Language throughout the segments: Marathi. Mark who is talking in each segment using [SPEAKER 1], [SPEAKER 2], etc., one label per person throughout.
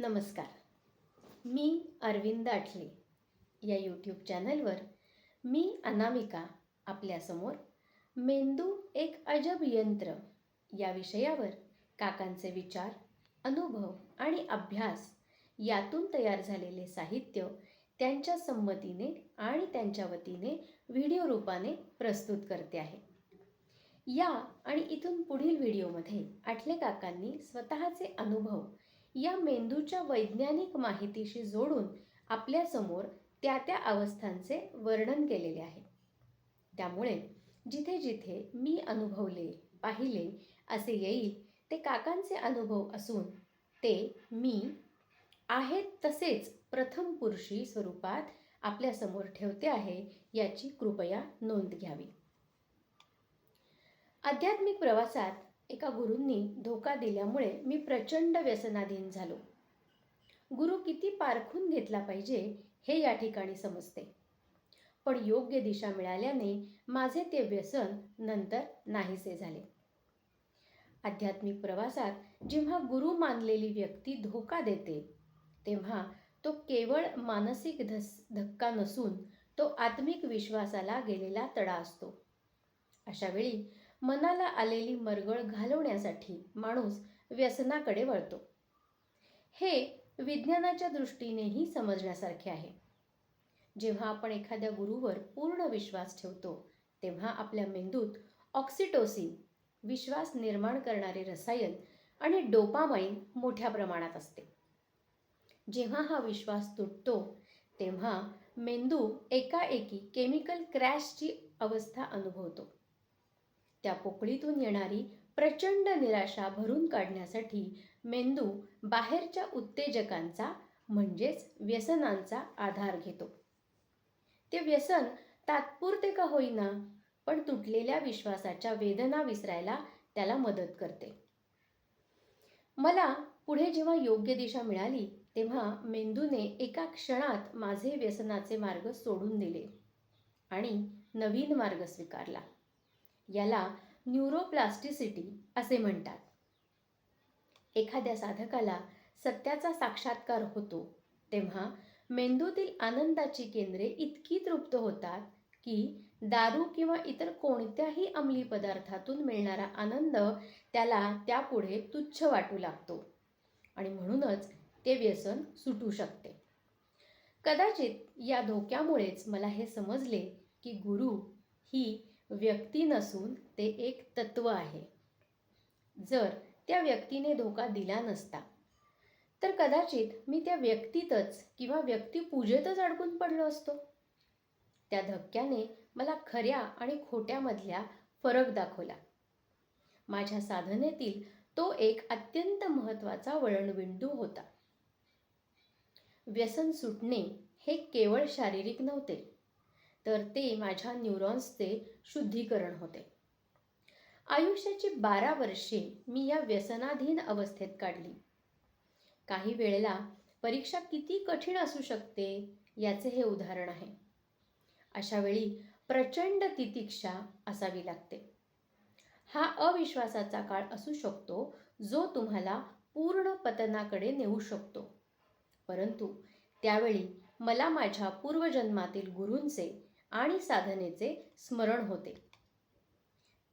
[SPEAKER 1] नमस्कार. मी अरविंद आठले या यूट्यूब चॅनलवर मी अनामिका आपल्यासमोर मेंदू एक अजब यंत्र या विषयावर काकांचे विचार, अनुभव आणि अभ्यास यातून तयार झालेले साहित्य त्यांच्या संमतीने आणि त्यांच्या वतीने व्हिडिओ रूपाने प्रस्तुत करते आहे. या आणि इथून पुढील व्हिडिओमध्ये आठले काकांनी स्वतःचे अनुभव या मेंदूच्या वैज्ञानिक माहितीशी जोडून आपल्यासमोर त्या अवस्थांचे वर्णन केलेले आहे. त्यामुळे जिथे जिथे मी अनुभवले, पाहिले असे येईल ते काकांचे अनुभव असून ते मी आहेत तसेच प्रथम पुरुषी स्वरूपात आपल्यासमोर ठेवते आहे याची कृपया नोंद घ्यावी. आध्यात्मिक प्रवासात एका गुरूंनी धोका दिल्यामुळे मी प्रचंड व्यसनाधीन झालो. गुरु किती पारखून घेतला पाहिजे हे या ठिकाणी समजते. पण योग्य दिशा मिळाल्याने माझे ते व्यसन नंतर नाहीसे झाले. आध्यात्मिक प्रवासात जेव्हा गुरु मानलेली व्यक्ती धोका देते तेव्हा तो केवळ मानसिक धक्का नसून तो आत्मिक विश्वासाला गेलेला तडा असतो. अशा वेळी मनाला आलेली मरगळ घालवण्यासाठी माणूस व्यसनाकडे वळतो. हे विज्ञानाच्या दृष्टीनेही समजण्यासारखे आहे. जेव्हा आपण एखाद्या गुरूवर पूर्ण विश्वास ठेवतो तेव्हा आपल्या मेंदूत ऑक्सिटोसिन, विश्वास निर्माण करणारे रसायन आणि डोपामाइन मोठ्या प्रमाणात असते. जेव्हा हा विश्वास तुटतो तेव्हा मेंदू एकाएकी केमिकल क्रॅशची अवस्था अनुभवतो. त्या पोकळीतून येणारी प्रचंड निराशा भरून काढण्यासाठी मेंदू बाहेरच्या उत्तेजकांचा म्हणजेच व्यसनांचा आधार घेतो. ते व्यसन तात्पुरते का होईना पण तुटलेल्या विश्वासाच्या वेदना विसरायला त्याला मदत करते. मला पुढे जेव्हा योग्य दिशा मिळाली तेव्हा मेंदूने एका क्षणात माझे व्यसनाचे मार्ग सोडून दिले आणि नवीन मार्ग स्वीकारला. याला न्यूरोप्लास्टिसिटी असे म्हणतात. एखाद्या साधकाला सत्याचा साक्षात्कार होतो तेव्हा मेंदूतील आनंदाची केंद्रे इतकी तृप्त होतात की दारू किंवा इतर कोणत्याही अंमली पदार्थातून मिळणारा आनंद त्याला त्यापुढे तुच्छ वाटू लागतो आणि म्हणूनच ते व्यसन सुटू शकते. कदाचित या धोक्यामुळेच मला हे समजले की गुरु ही व्यक्ती नसून ते एक तत्व आहे. जर त्या व्यक्तीने धोका दिला नसता तर कदाचित मी त्या व्यक्तीतच किंवा व्यक्तिपूजेतच अडकून पडलो असतो. त्या धक्क्याने मला खऱ्या आणि खोट्यामधल्या फरक दाखवला. माझ्या साधनेतील तो एक अत्यंत महत्त्वाचा वळणबिंदू होता. व्यसन सुटणे हे केवळ शारीरिक नव्हते तर ते माझ्या न्यूरॉन्सचे शुद्धीकरण होते. आयुष्याची 12 वर्षे मी या व्यसनाधीन अवस्थेत काढली. काही वेळेला परीक्षा किती कठीण असू शकते याचे हे उदाहरण आहे. अशा वेळी प्रचंड तितिक्षा असावी लागते. हा अविश्वासाचा काळ असू शकतो जो तुम्हाला पूर्ण पतनाकडे नेऊ शकतो. परंतु त्यावेळी मला माझ्या पूर्वजन्मातील गुरूंचे आणि साधनेचे स्मरण होते.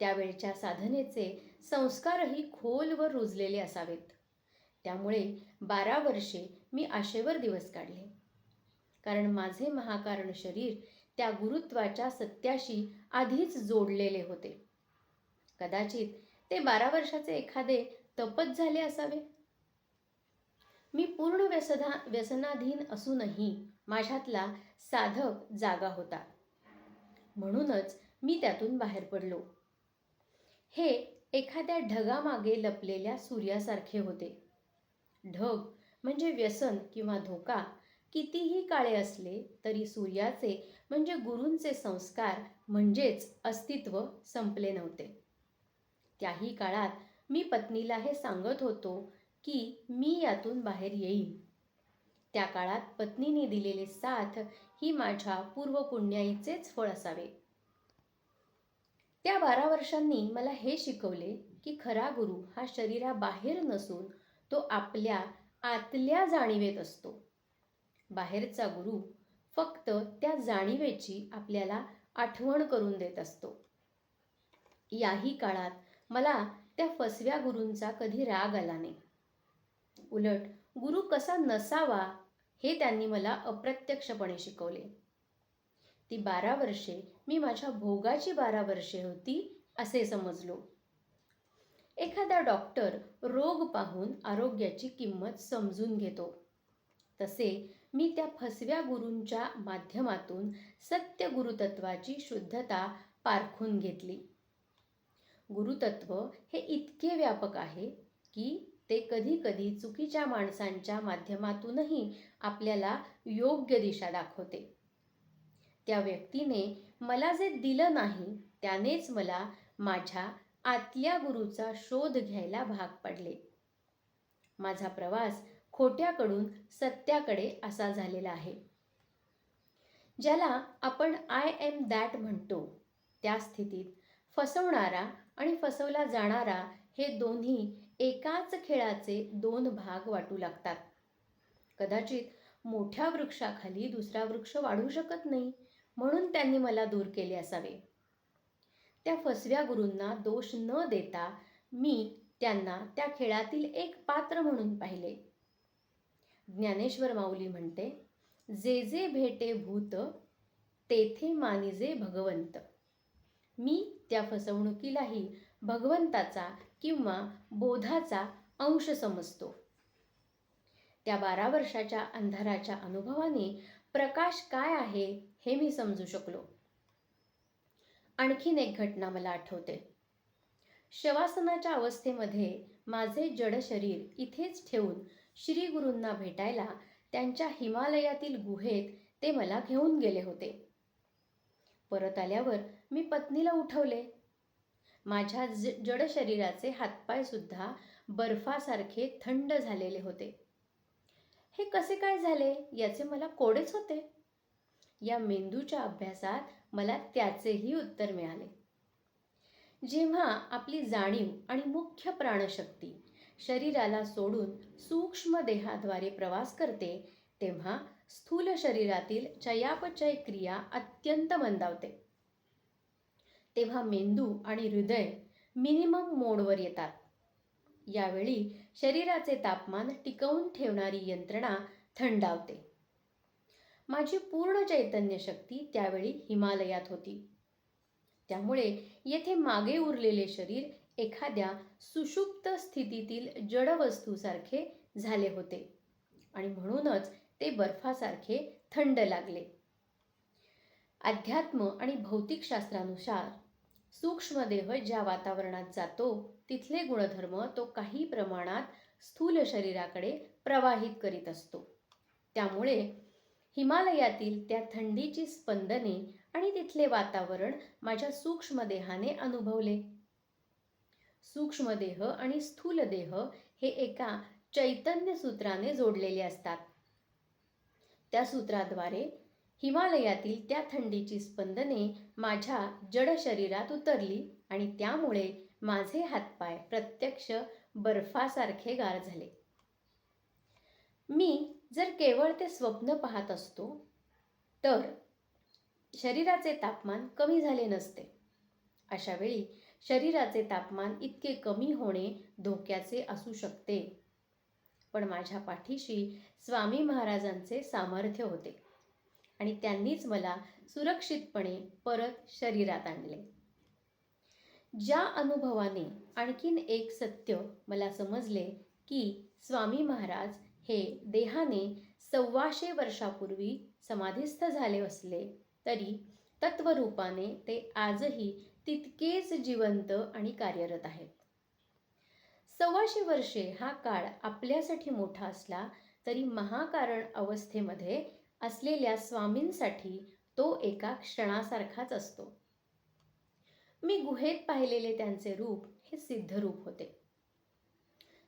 [SPEAKER 1] त्यावेळच्या साधनेचे संस्कारही खोलवर रुजलेले असावेत. त्यामुळे 12 वर्षे मी आशेवर दिवस काढले. कारण माझे महाकारण शरीर त्या गुरुत्वाच्या सत्याशी आधीच जोडलेले होते. कदाचित ते 12 वर्षाचे एखादे तपच झाले असावे. मी पूर्ण व्यसनाधीन असूनही माझ्यातला साधक जागा होता. म्हणूनच मी त्यातून बाहेर पडलो. हे एखाद्या ढगामागे लपलेल्या सूर्यासारखे होते. ढग म्हणजे व्यसन किंवा धोका कितीही काळे असले तरी सूर्याचे म्हणजे गुरूंचे संस्कार म्हणजेच अस्तित्व संपले नव्हते. त्याही काळात मी पत्नीला हे सांगत होतो की मी यातून बाहेर येईन. त्या काळात पत्नीने दिलेले साथ ही माझ्या पूर्वपुण्याईचेच फळ असावे. त्या 12 वर्षांनी मला हे शिकवले की खरा गुरु हा शरीराबाहेर नसून तो आपल्या आतल्या जाणीवेत असतो. बाहेरचा गुरु फक्त त्या जाणीवेची आपल्याला आठवण करून देत असतो. याही काळात मला त्या फसव्या गुरूंचा कधी राग आला नाही. उलट गुरु कसा नसावा हे त्यांनी मला अप्रत्यक्षपणे शिकवले. ती 12 वर्षे मी माझ्या भोगाची 12 वर्षे होती असे समजलो. एखादा डॉक्टर रोग पाहून आरोग्याची किंमत समजून घेतो, तसे मी त्या फसव्या गुरूंच्या माध्यमातून सत्य गुरुतत्वाची शुद्धता पारखून घेतली. गुरुतत्व हे इतके व्यापक आहे की ते कधी कधी चुकीच्या माणसांच्या माध्यमातूनही आपल्याला योग्य दिशा दाखवते. त्या व्यक्तीने मला जे दिलं नाही त्यानेच मला माझ्या आतल्या गुरूचा शोध घ्यायला भाग पडले. माझा प्रवास खोट्याकडून सत्याकडे असा झालेला आहे. ज्याला आपण आय एम दॅट म्हणतो, त्या स्थितीत फसवणारा आणि फसवला जाणारा हे दोन्ही एकाच खेळाचे 2 भाग वाटू लागतात. कदाचित मोठ्या वृक्षाखाली दुसरा वृक्ष वाढू शकत नाही म्हणून त्यांनी मला दूर केले असावे. त्या फसव्या गुरूंना दोष न देता मी त्यांना त्या खेळातील एक पात्र म्हणून पाहिले. ज्ञानेश्वर माऊली म्हणते, जे जे भेटे भूत तेथे मानिजे भगवंत. मी त्या फसवणुकीलाही भगवंताचा किंवा बोधाचा अंश समजतो. त्या 12 वर्षाच्या अंधाराच्या अनुभवाने प्रकाश काय आहे हे मी समजू शकलो. आणखीन एक घटना मला आठवते. शवासनाच्या अवस्थेमध्ये माझे जड शरीर इथेच ठेवून श्री गुरूंना भेटायला त्यांच्या हिमालयातील गुहेत ते मला घेऊन गेले होते. परत आल्यावर मी पत्नीला उठवले. माझ्या जड शरीराचे हातपाय सुद्धा बर्फासारखे थंड झालेले होते. हे कसे काय झाले याचे मला कोडेच होते. या मेंदूच्या अभ्यासात मला त्याचेही उत्तर मिळाले. जेव्हा आपली जाणीव आणि मुख्य प्राणशक्ती शरीराला सोडून सूक्ष्म देहाद्वारे प्रवास करते, तेव्हा स्थूल शरीरातील चयापचय क्रिया अत्यंत मंदावते. तेव्हा मेंदू आणि हृदय मिनिमम मोडवर येतात. यावेळी शरीराचे तापमान टिकवून ठेवणारी यंत्रणा थंडावते. माझी पूर्ण चैतन्य शक्ती त्यावेळी हिमालयात होती. त्यामुळे येथे मागे उरलेले शरीर एखाद्या सुषुप्त स्थितीतील जड वस्तूसारखे झाले होते आणि म्हणूनच ते बर्फासारखे थंड लागले. अध्यात्म आणि भौतिकशास्त्रानुसार सूक्ष्मदेह ज्या वातावरणात जातो तिथले गुणधर्म तो काही प्रमाणात स्थूल शरीराकडे प्रवाहित करीत असतो. त्यामुळे हिमालयातील त्या थंडीची स्पंदने आणि तिथले वातावरण माझ्या सूक्ष्मदेहाने अनुभवले. सूक्ष्मदेह आणि स्थूलदेह हे एका चैतन्य सूत्राने जोडलेले असतात. त्या सूत्राद्वारे हिमालयातील त्या थंडीची स्पंदने माझ्या जड शरीरात उतरली आणि त्यामुळे माझे हातपाय प्रत्यक्ष बर्फासारखे गार झाले. मी जर केवळ ते स्वप्न पाहत असतो तर शरीराचे तापमान कमी झाले नसते. अशा वेळी शरीराचे तापमान इतके कमी होणे धोक्याचे असू शकते. पण माझ्या पाठीशी स्वामी महाराजांचे सामर्थ्य होते आणि त्यांनीच मला सुरक्षितपणे परत शरीरात आणले. ज्या अनुभवाने आणखीन एक सत्य मला समजले की स्वामी महाराज हे देहाने 125 वर्षापूर्वी समाधीस्थ झाले असले तरी तत्वरूपाने ते आजही तितकेच जिवंत आणि कार्यरत आहेत. 125 वर्षे हा काळ आपल्यासाठी मोठा असला तरी महाकारण अवस्थेमध्ये असलेल्या स्वामींसाठी तो एका क्षणासारखाच असतो. मी गुहेत पाहिलेले त्यांचे रूप हे सिद्ध रूप होते.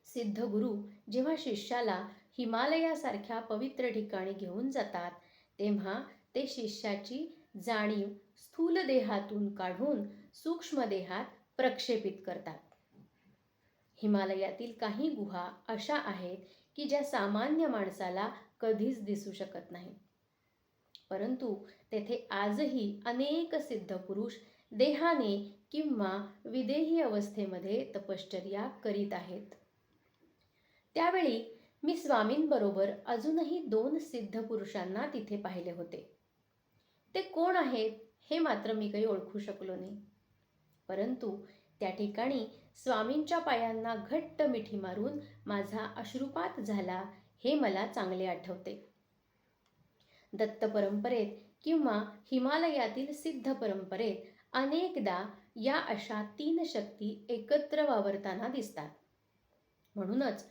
[SPEAKER 1] सिद्ध गुरु जेव्हा शिष्याला हिमालयासारख्या पवित्र ठिकाणी घेऊन जातात तेव्हा ते शिष्याची जाणीव स्थूल देहातून काढून सूक्ष्म देहात प्रक्षेपित करतात. हिमालयातील काही गुहा अशा आहेत की ज्या सामान्य माणसाला कधीच दिसू शकत नाही. परंतु तेथे आजही अनेक सिद्ध पुरुष देहाने किंवा विदेही अवस्थेमध्ये तपश्चर्या करीत आहेत. त्यावेळी मी स्वामींबरोबर अजूनही 2 सिद्ध पुरुषांना तिथे पाहिले होते. ते कोण आहेत हे मात्र मी काही ओळखू शकलो नाही. परंतु त्या ठिकाणी स्वामींच्या पायांना घट्ट मिठी मारून माझा अश्रुपात झाला हे मला चांगले आठवते. दत्त परंपरेत किंवा हिमालयातील सिद्ध परंपरेत अनेकदा या अशा 3 शक्ती एकत्र वावरताना दिसतात. म्हणूनच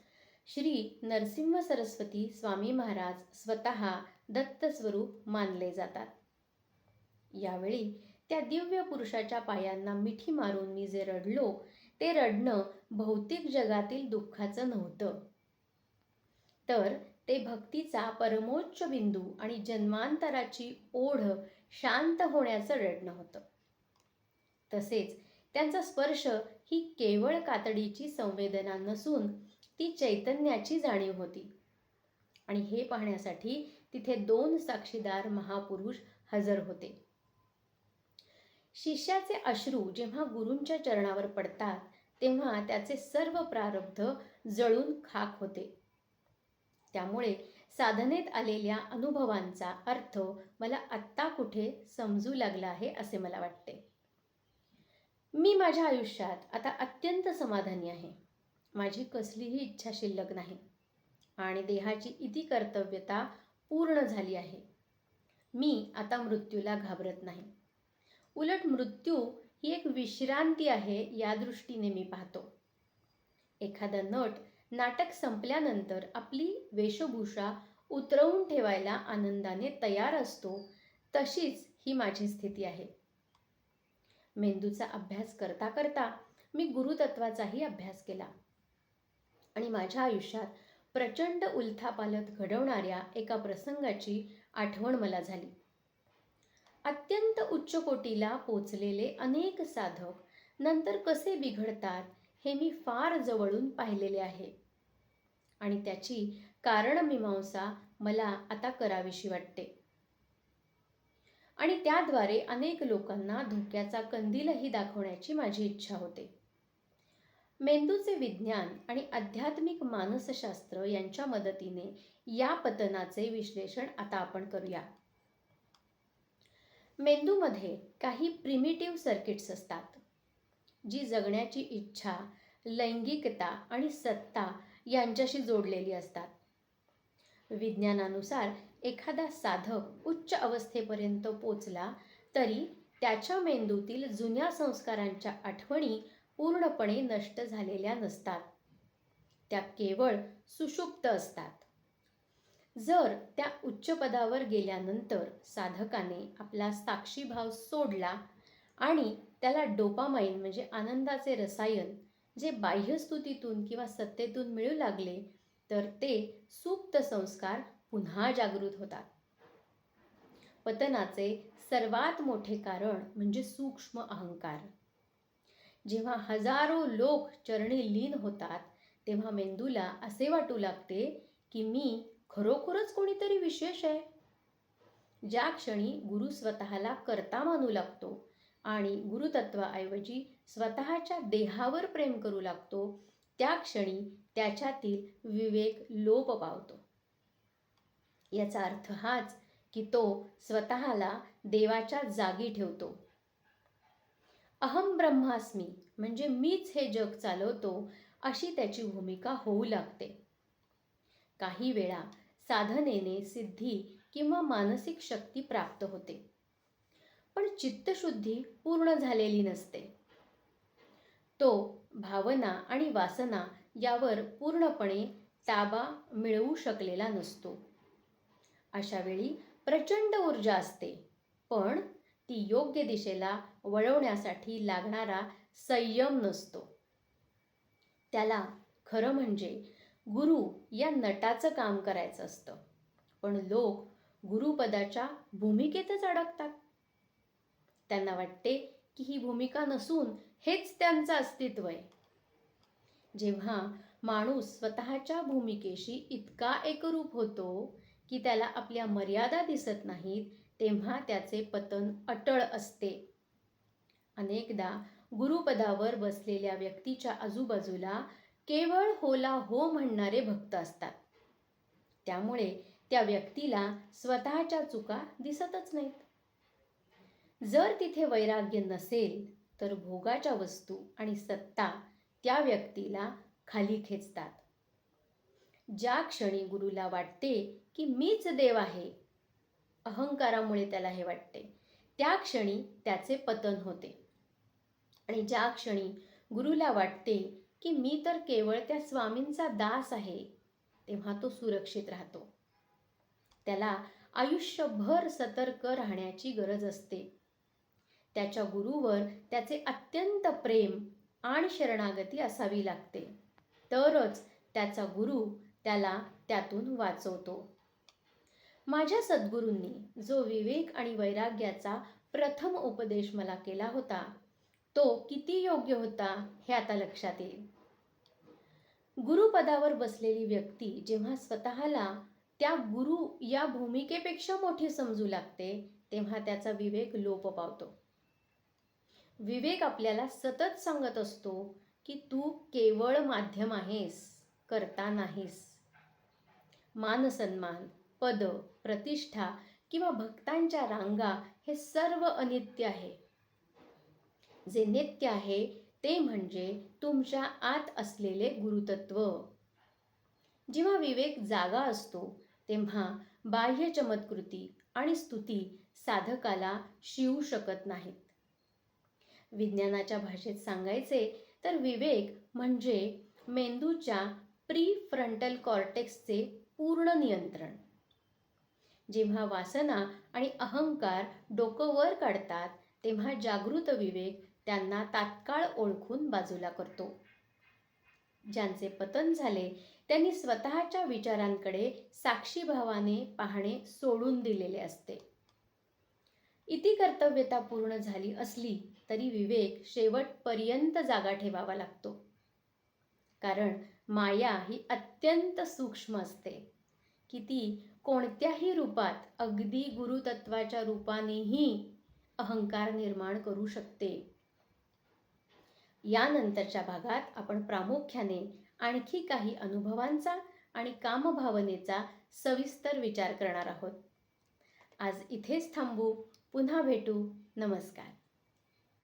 [SPEAKER 1] श्री नरसिंह सरस्वती स्वामी महाराज स्वतः दत्त स्वरूप मानले जातात. यावेळी त्या दिव्य पुरुषाच्या पायांना मिठी मारून मी जे रडलो ते रडणं भौतिक जगातील दुःखाचं नव्हतं, तर ते भक्तीचा परमोच्च बिंदू आणि जन्मांतराची ओढ शांत होण्याचं रडणं होतं. तसेच त्यांचा स्पर्श ही केवळ कातडीची संवेदना नसून ती चैतन्याची जाणीव होती. आणि हे पाहण्यासाठी तिथे 2 साक्षीदार महापुरुष हजर होते. शिष्याचे अश्रू जेव्हा गुरूंच्या चरणावर पडतात तेव्हा त्याचे सर्व प्रारब्ध जळून खाक होते. त्यामुळे साधनेत आलेल्या अनुभवांचा अर्थ मला आत्ता कुठे समजू लागला आहे असे मला वाटते. मी माझ्या आयुष्यात आता अत्यंत समाधानी आहे. माझी कसलीही इच्छा शिल्लक नाही आणि देहाची इति कर्तव्यता पूर्ण झाली आहे. मी आता मृत्यूला घाबरत नाही. उलट मृत्यू ही एक विश्रांती आहे या दृष्टीने मी पाहतो. एखादा नट नाटक संपल्यानंतर आपली वेशभूषा उतरवून ठेवायला आनंदाने तयार असतो, तशीच ही माझी स्थिती आहे. मेंदूचा अभ्यास करता करता मी गुरुतत्वाचाही अभ्यास केला आणि माझ्या आयुष्यात प्रचंड उलथापालथ घडवणाऱ्या एका प्रसंगाची आठवण मला झाली. अत्यंत उच्च कोटीला पोचलेले अनेक साधक नंतर कसे बिघडतात हे मी फार जवळून पाहिलेले आहे आणि त्याची कारणमीमांसा मला आता करावीशी वाटते. आणि त्याद्वारे अनेक लोकांना धोक्याचा कंदीलही दाखवण्याची माझी इच्छा होते. मेंदूचे विज्ञान आणि आध्यात्मिक मानसशास्त्र यांच्या मदतीने या पतनाचे विश्लेषण आता आपण करूया. मेंदूमध्ये काही प्रिमिटिव्ह सर्किट्स असतात, जी जगण्याची इच्छा, लैंगिकता आणि सत्ता यांच्याशी जोडलेली असतात. विज्ञानानुसार एखादा साधक उच्च अवस्थेपर्यंत पोचला तरी त्याच्या मेंदूतील जुन्या संस्कारांच्या आठवणी पूर्णपणे नष्ट झालेल्या नसतात. त्या केवळ सुषुप्त असतात. जर त्या उच्च पदावर गेल्यानंतर साधकाने आपला साक्षीभाव सोडला आणि त्याला डोपामाइन म्हणजे आनंदाचे रसायन जे बाह्यस्तुतीतून किंवा सत्तेतून मिळू लागले तर ते सुप्त संस्कार पुन्हा जागृत होतात. पतनाचे सर्वात मोठे कारण म्हणजे सूक्ष्म अहंकार. जेव्हा हजारो लोक चरणी लीन होतात तेव्हा मेंदूला असे वाटू लागते की मी खरोखरच कोणीतरी विशेष आहे. ज्या क्षणी गुरु स्वतःला कर्ता मानू लागतो आणि गुरुतत्वाऐवजी स्वतःच्या देहावर प्रेम करू लागतो त्या क्षणी त्याच्यातील विवेक लोप पावतो. याचा अर्थ हाच की तो स्वतःला देवाच्या जागी ठेवतो. अहम ब्रह्मास्मी म्हणजे मीच हे जग चालवतो अशी त्याची भूमिका होऊ लागते. काही वेळा साधनेने सिद्धी किंवा मानसिक शक्ती प्राप्त होते, पण चित्तशुद्धी पूर्ण झालेली नसते. तो भावना आणि वासना यावर पूर्णपणे ताबा मिळवू शकलेला नसतो. अशा वेळी प्रचंड ऊर्जा असते, पण ती योग्य दिशेला वळवण्यासाठी लागणारा संयम नसतो. त्याला खरं म्हणजे गुरु या नटाचं काम करायचं असतं, पण लोक गुरुपदाच्या भूमिकेतच अडकतात. त्यांना वाटते की ही भूमिका नसून हेच त्यांचं अस्तित्व आहे. जेव्हा माणूस स्वतःच्या भूमिकेशी इतका एकरूप होतो की त्याला आपल्या मर्यादा दिसत नाहीत, तेव्हा त्याचे पतन अटळ असते. अनेकदा गुरुपदावर बसलेल्या व्यक्तीच्या आजूबाजूला केवळ होला हो म्हणणारे भक्त असतात. त्यामुळे त्या व्यक्तीला स्वतःच्या चुका दिसतच नाहीत. जर तिथे वैराग्य नसेल तर भोगाच्या वस्तू आणि सत्ता त्या व्यक्तीला खाली खेचतात. ज्या क्षणी गुरुला वाटते की मीच देव आहे, अहंकारामुळे त्याला हे वाटते, त्या क्षणी त्याचे पतन होते. आणि ज्या क्षणी गुरुला वाटते की मी तर केवळ त्या स्वामींचा दास आहे, तेव्हा तो सुरक्षित राहतो. त्याला आयुष्यभर सतर्क राहण्याची गरज असते. त्याच्या गुरुवर त्याचे अत्यंत प्रेम आणि शरणागती असावी लागते, तरच त्याचा गुरु त्याला त्यातून वाचवतो. माझ्या सद्गुरूंनी जो विवेक आणि वैराग्याचा प्रथम उपदेश मला केला होता, तो किती योग्य होता हे आता लक्षात येईल. गुरुपदावर बसलेली व्यक्ती जेव्हा स्वतःला त्या गुरु या भूमिकेपेक्षा मोठी समजू लागते, तेव्हा त्याचा विवेक लोप पावतो. विवेक आपल्याला सतत सांगत असतो की तू केवळ माध्यम आहेस, करता नाहीस. मानसन्मान, पद, प्रतिष्ठा किंवा भक्तांच्या रांगा हे सर्व अनित्य आहे. जे नित्य आहे ते म्हणजे तुमच्या आत असलेले गुरुतत्व. जेव्हा विवेक जागा असतो तेव्हा बाह्य चमत्कृती आणि स्तुती साधकाला शिवू शकत नाहीत. विज्ञानाच्या भाषेत सांगायचे तर विवेक म्हणजे मेंदूच्या प्रीफ्रंटल कॉर्टेक्सचे पूर्ण नियंत्रण. जेव्हा वासना आणि अहंकार डोकं वर काढतात, तेव्हा जागृत विवेक त्यांना तात्काळ ओळखून बाजूला करतो. ज्यांचे पतन झाले त्यांनी स्वतःच्या विचारांकडे साक्षीभावाने पाहणे सोडून दिलेले असते. इति कर्तव्यता पूर्ण झाली असली तरी विवेक शेवटपर्यंत जागा ठेवावा लागतो. कारण माया ही अत्यंत सूक्ष्म असते की ती कोणत्याही रूपात, अगदी गुरुतत्वाच्या रूपानेही अहंकार निर्माण करू शकते. यानंतरच्या भागात आपण प्रामुख्याने आणखी काही अनुभवांचा आणि कामभावनेचा सविस्तर विचार करणार आहोत. आज इथेच थांबू. पुन्हा भेटू. नमस्कार.